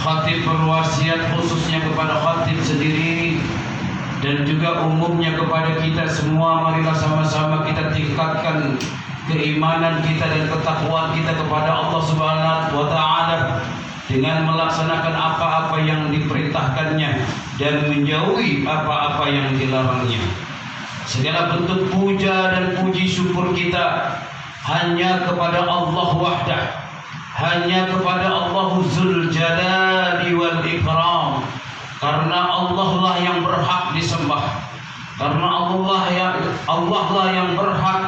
Khatib berwasiat khususnya kepada khatib sendiri dan juga umumnya kepada kita semua. Marilah sama-sama kita tingkatkan keimanan kita dan ketakwaan kita kepada Allah Subhanahu wa taala dengan melaksanakan apa-apa yang diperintahkannya dan menjauhi apa-apa yang dilarangnya. Segala bentuk puja dan puji syukur kita hanya kepada Allah wahdah, hanya kepada Allah Dzul Jalali wal Ikram, karena Allah lah yang berhak disembah, karena Allah lah yang berhak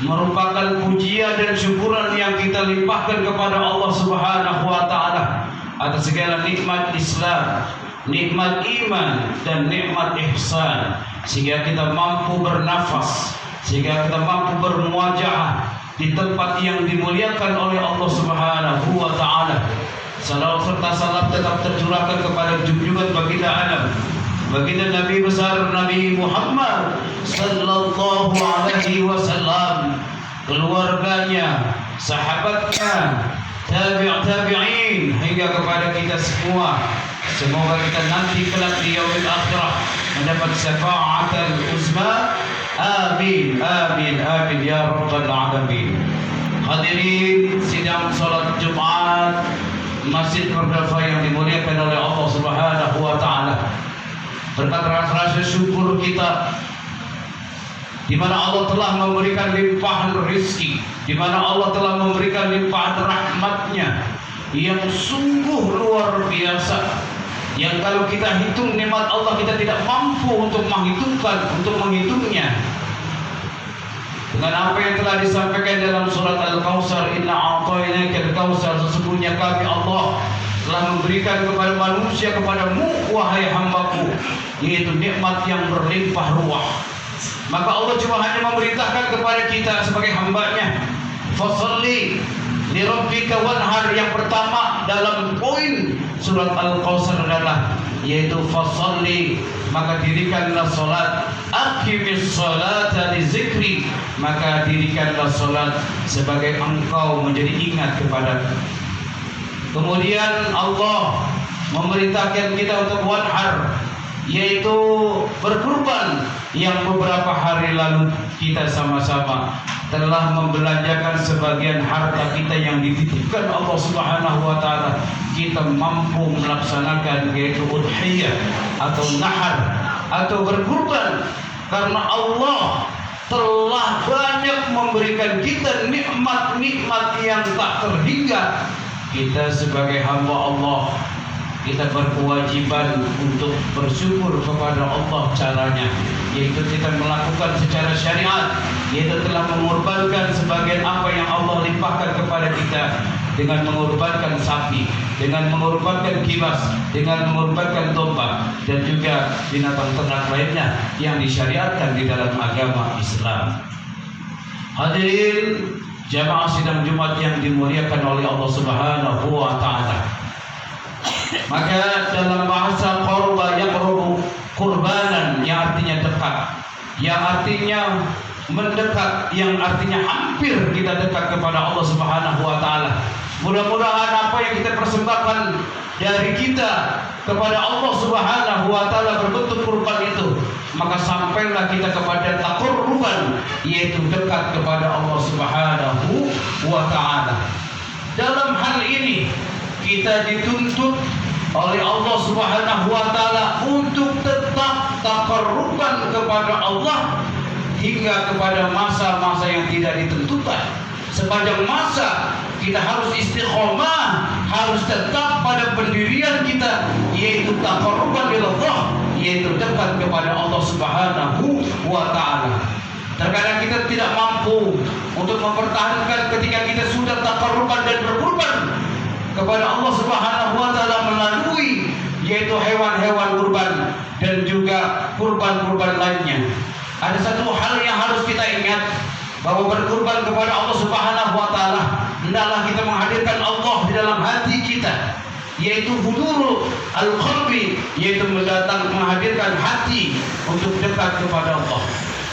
merupakan pujian dan syukuran yang kita limpahkan kepada Allah Subhanahu wa taala atas segala nikmat Islam, nikmat iman dan nikmat ihsan, sehingga kita mampu bernafas, sehingga kita mampu bermuajah di tempat yang dimuliakan oleh Allah Subhanahu wa taala. Salawat serta salam tetap tercurahkan kepada junjungan baginda alam, baginda Nabi besar Nabi Muhammad sallallahu alaihi wasallam, keluarganya, sahabatnya, tabi'in hingga kepada kita semua. Semoga kita nanti kelak di yaumil akhirah mendapat syafa'atul uzma. Amin amin amin ya rabbal alamin. Hadirin sidang salat Jumat Masjid Murdafa yang dimuliakan oleh Allah Subhanahu wa taala. Berkat rasa syukur kita di mana Allah telah memberikan limpahan rezeki, di mana Allah telah memberikan limpahan rahmatnya yang sungguh luar biasa, yang kalau kita hitung nikmat Allah kita tidak mampu untuk menghitungnya. Dengan apa yang telah disampaikan dalam surat Al-Kautsar, inna a'tainaka al-kautsar, sesungguhnya kami Allah telah memberikan kepada manusia, kepadamu wahai hambaku, yaitu nikmat yang berlimpah ruah. Maka Allah cuma hanya memerintahkan kepada kita sebagai hambanya, fasalli li rabbika wanhar. Yang pertama dalam poin surat Al-Kautsar adalah yaitu fasalli, maka dirikanlah salat, aqimis salata li zikri, maka dirikanlah salat sebagai engkau menjadi ingat kepadaku. Kemudian Allah memerintahkan kita untuk wanhar, yaitu berkurban, yang beberapa hari lalu kita sama-sama telah membelanjakan sebagian harta kita yang dititipkan Allah Subhanahu wa taala. Kita mampu melaksanakan yaitu udhiyah atau nahar atau berkurban, karena Allah telah banyak memberikan kita nikmat-nikmat yang tak terhingga. Kita sebagai hamba Allah, kita berkewajiban untuk bersyukur kepada Allah. Caranya yaitu kita melakukan secara syariat, yaitu telah mengorbankan sebagian apa yang Allah limpahkan kepada kita, dengan mengorbankan sapi, dengan mengorbankan kibas, dengan mengorbankan domba dan juga binatang ternak lainnya yang disyariatkan di dalam agama Islam. Hadirin jamaah sidang Jumat yang dimuliakan oleh Allah Subhanahu wa taala. Maka dalam bahasa qurba yaqrubu qurbanan, yang artinya dekat, yang artinya mendekat, yang artinya hampir kita dekat kepada Allah Subhanahu wa taala. Mudah-mudahan apa yang kita persembahkan dari kita kepada Allah Subhanahu wa taala berbentuk kurban itu, maka sampailah kita kepada taqarruban, yaitu dekat kepada Allah Subhanahu wa taala. Dalam hal ini kita dituntut oleh Allah Subhanahu wa taala untuk tetap taqarruban kepada Allah hingga kepada masa-masa yang tidak ditentukan. Sepanjang masa kita harus istiqomah, harus tetap pada pendirian kita, yaitu taqarruban ila Allah, yaitu dekat kepada Allah Subhanahu wa taala. Terkadang kita tidak mampu untuk mempertahankan ketika kita sudah taqarruban dan berkurban kepada Allah Subhanahu wa taala melalui yaitu hewan-hewan kurban dan juga kurban-kurban lainnya. Ada satu hal yang harus kita ingat, bahwa berkurban kepada Allah Subhanahu wa taala hendaklah kita menghadirkan Allah di dalam hati kita, yaitu hudurul al-qalbi, yaitu menghadirkan hati untuk dekat kepada Allah.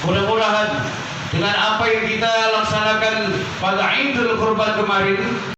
Mudah-mudahan dengan apa yang kita laksanakan pada Idul Kurban kemarin,